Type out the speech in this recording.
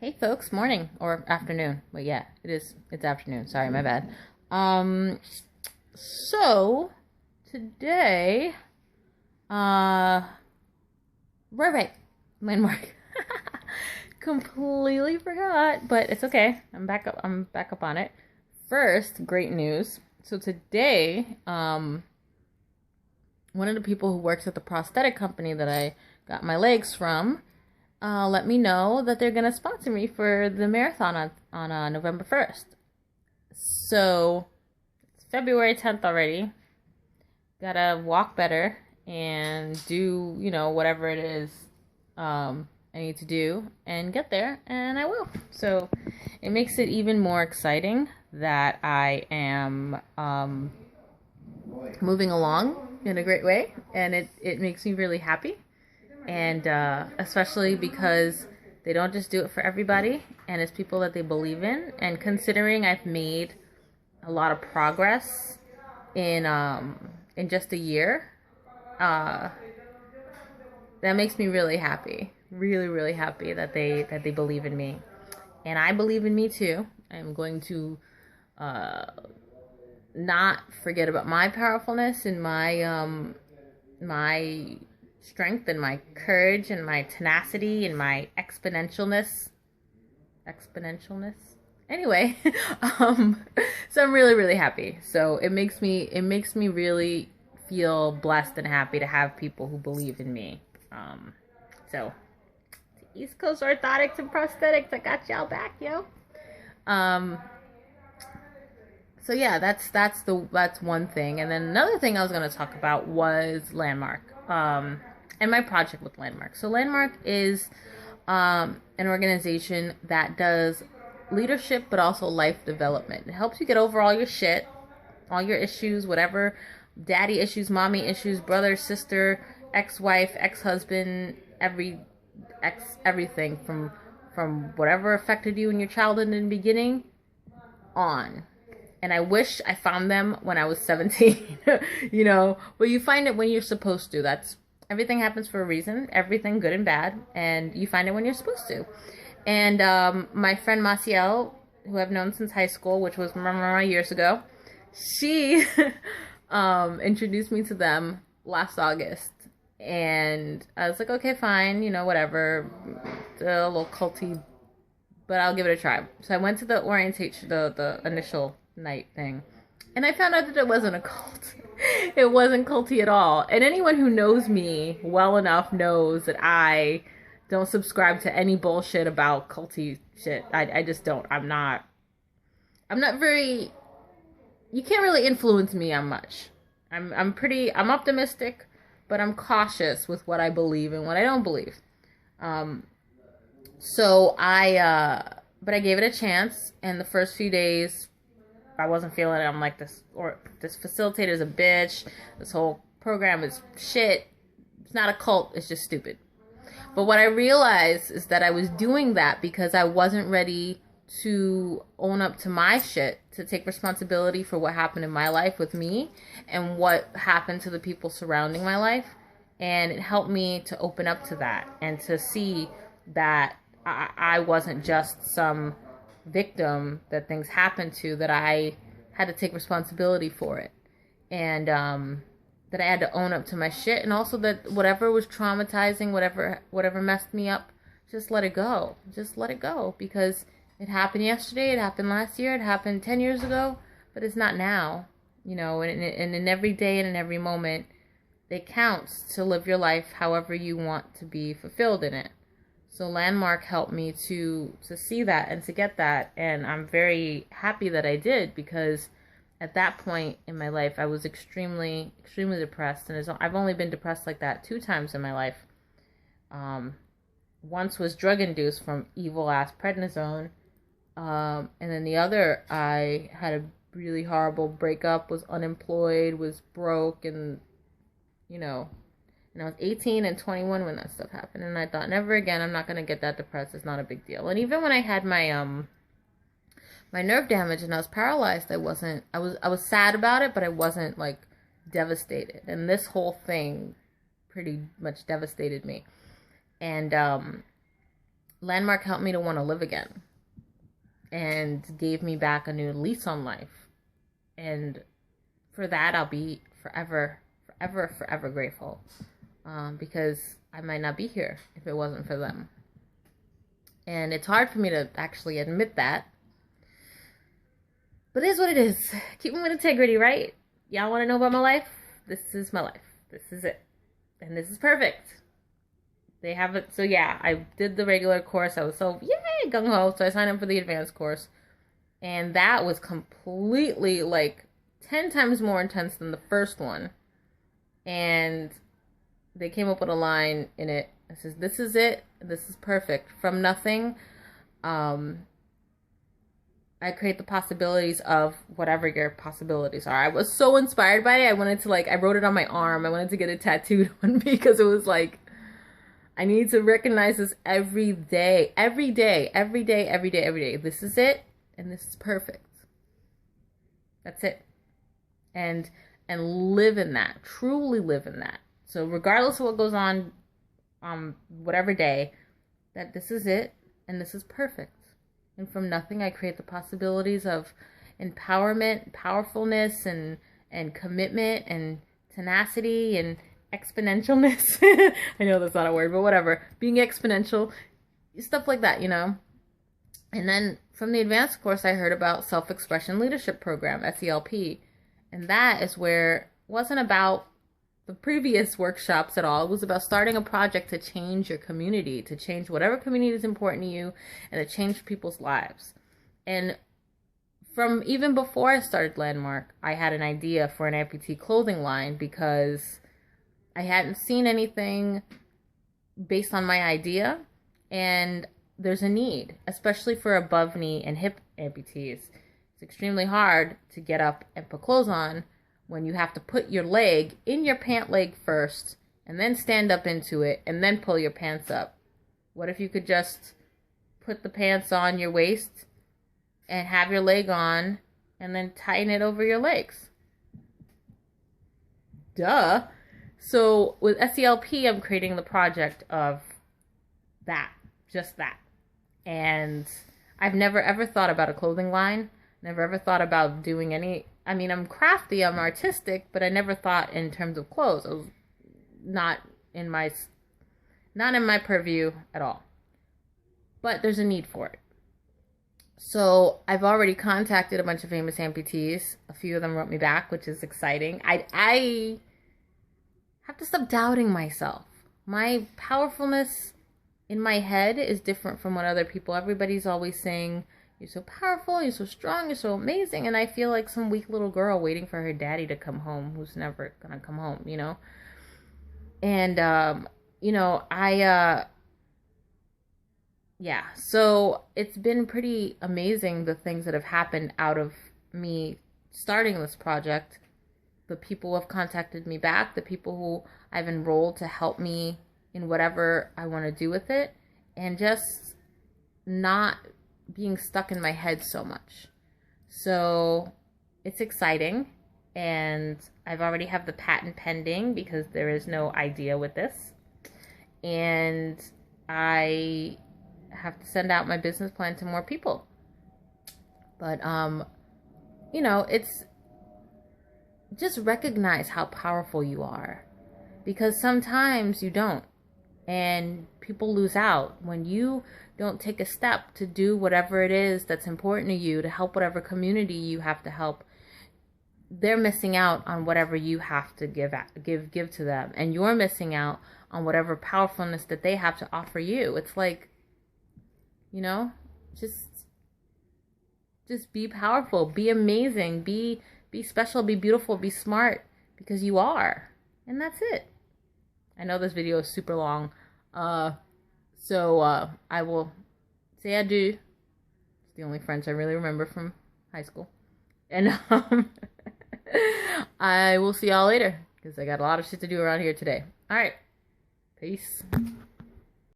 Hey folks, morning or afternoon. Well, yeah, it's afternoon. Sorry, my bad. So today, uh, right, landmark. Completely forgot, but it's okay. I'm back up on it. First, great news. So today, one of the people who works at the prosthetic company that I got my legs from let me know that they're gonna sponsor me for the marathon on November 1st. So it's February 10th already. Gotta walk better and do whatever it is I need to do and get there, and I will. So it makes it even more exciting that I am moving along in a great way, and it makes me really happy. And especially because they don't just do it for everybody, and it's people that they believe in. And considering I've made a lot of progress in just a year, uh, that makes me really happy, really happy that they believe in me, and I believe in me too. I'm going to uh, not forget about my powerfulness and my strength and my courage and my tenacity and my exponentialness. Anyway, so I'm really happy. So it makes me really feel blessed and happy to have people who believe in me. So East Coast Orthotics and Prosthetics, I got y'all back, yo. Um, so yeah, that's one thing. And then another thing I was gonna talk about was Landmark. And my project with Landmark. So Landmark is an organization that does leadership but also life development. It helps you get over all your shit, all your issues, whatever daddy issues, mommy issues, brother, sister, ex-wife, ex-husband, everything from whatever affected you in your childhood in the beginning on. And I wish I found them when I was 17, but you find it when you're supposed to. That's Everything happens for a reason, everything good and bad, and you find it when you're supposed to. And my friend Maciel, who I've known since high school, which was years ago, she introduced me to them last August. And I was like, okay, fine, whatever. It's a little culty, but I'll give it a try. So I went to the orientation, the initial night thing, and I found out that it wasn't a cult. It wasn't culty at all. And anyone who knows me well enough knows that I don't subscribe to any bullshit about culty shit. I just don't. I'm not very. You can't really influence me on much. I'm optimistic, but I'm cautious with what I believe and what I don't believe. Um, but I gave it a chance, and the first few days I wasn't feeling it. I'm like, this facilitator's a bitch. This whole program is shit. It's not a cult. It's just stupid. But what I realized is that I was doing that because I wasn't ready to own up to my shit, to take responsibility for what happened in my life with me and what happened to the people surrounding my life. And it helped me to open up to that and to see that I wasn't just some victim that things happened to, that I had to take responsibility for it, and that I had to own up to my shit, and also that whatever was traumatizing, whatever messed me up, just let it go. Just let it go, because it happened yesterday, it happened last year, it happened 10 years ago, but it's not now, and in every day and in every moment, it counts to live your life however you want to be fulfilled in it. So Landmark helped me to see that and to get that, and I'm very happy that I did, because at that point in my life I was extremely depressed, and I've only been depressed like that 2 times in my life. Once was drug induced from evil ass prednisone, and then the other, I had a really horrible breakup, was unemployed, was broke, and and I was 18 and 21 when that stuff happened. And I thought, never again, I'm not going to get that depressed. It's not a big deal. And even when I had my nerve damage and I was paralyzed, I was sad about it, but I wasn't like devastated. And this whole thing pretty much devastated me. And Landmark helped me to want to live again and gave me back a new lease on life. And for that, I'll be forever, forever, forever grateful, because I might not be here if it wasn't for them. And it's hard for me to actually admit that. But it is what it is. Keeping with integrity, right? Y'all want to know about my life? This is my life. This is it. And this is perfect. They have it. So yeah, I did the regular course. I was so, yay, gung-ho. So I signed up for the advanced course. And that was completely like 10 times more intense than the first one. And they came up with a line in it. It says, this is it. This is perfect. From nothing, I create the possibilities of whatever your possibilities are. I was so inspired by it. I wanted to, like, I wrote it on my arm. I wanted to get it tattooed on me because it was like, I need to recognize this every day. Every day. Every day. Every day. Every day. This is it. And this is perfect. That's it. And live in that. Truly live in that. So regardless of what goes on whatever day, that this is it and this is perfect. And from nothing I create the possibilities of empowerment, powerfulness, and commitment, and tenacity, and exponentialness. I know that's not a word, but whatever. Being exponential, stuff like that, you know. And then from the advanced course, I heard about Self-Expression Leadership Program, SELP. And that is where it wasn't about the previous workshops at all. It was about starting a project to change your community, to change whatever community is important to you, and to change people's lives. And from even before I started Landmark, I had an idea for an amputee clothing line because I hadn't seen anything based on my idea, and there's a need, especially for above knee and hip amputees. It's extremely hard to get up and put clothes on when you have to put your leg in your pant leg first and then stand up into it and then pull your pants up. What if you could just put the pants on your waist and have your leg on and then tighten it over your legs? Duh. So with SELP, I'm creating the project of that, just that. And I've never ever thought about a clothing line. Never ever thought about doing any, I mean, I'm crafty, I'm artistic, but I never thought in terms of clothes. It was not in my purview at all. But there's a need for it. So I've already contacted a bunch of famous amputees. A few of them wrote me back, which is exciting. I have to stop doubting myself. My powerfulness in my head is different from what other people, everybody's always saying, you're so powerful, you're so strong, you're so amazing. And I feel like some weak little girl waiting for her daddy to come home who's never gonna come home, you know? And, you know, yeah, so it's been pretty amazing, the things that have happened out of me starting this project. The people who have contacted me back, the people who I've enrolled to help me in whatever I want to do with it, and just not being stuck in my head so much. So it's exciting, and I've already have the patent pending because there is no idea with this, and I have to send out my business plan to more people. But you know, it's just recognize how powerful you are, because sometimes you don't, and people lose out when you don't take a step to do whatever it is that's important to you, to help whatever community you have to help. They're missing out on whatever you have to give to them, and you're missing out on whatever powerfulness that they have to offer you. It's like, you know, just be powerful, be amazing, be special, be beautiful, be smart, because you are. And that's it. I know this video is super long. So I will say adieu. It's the only French I really remember from high school. And I will see y'all later, because I got a lot of shit to do around here today. All right. Peace.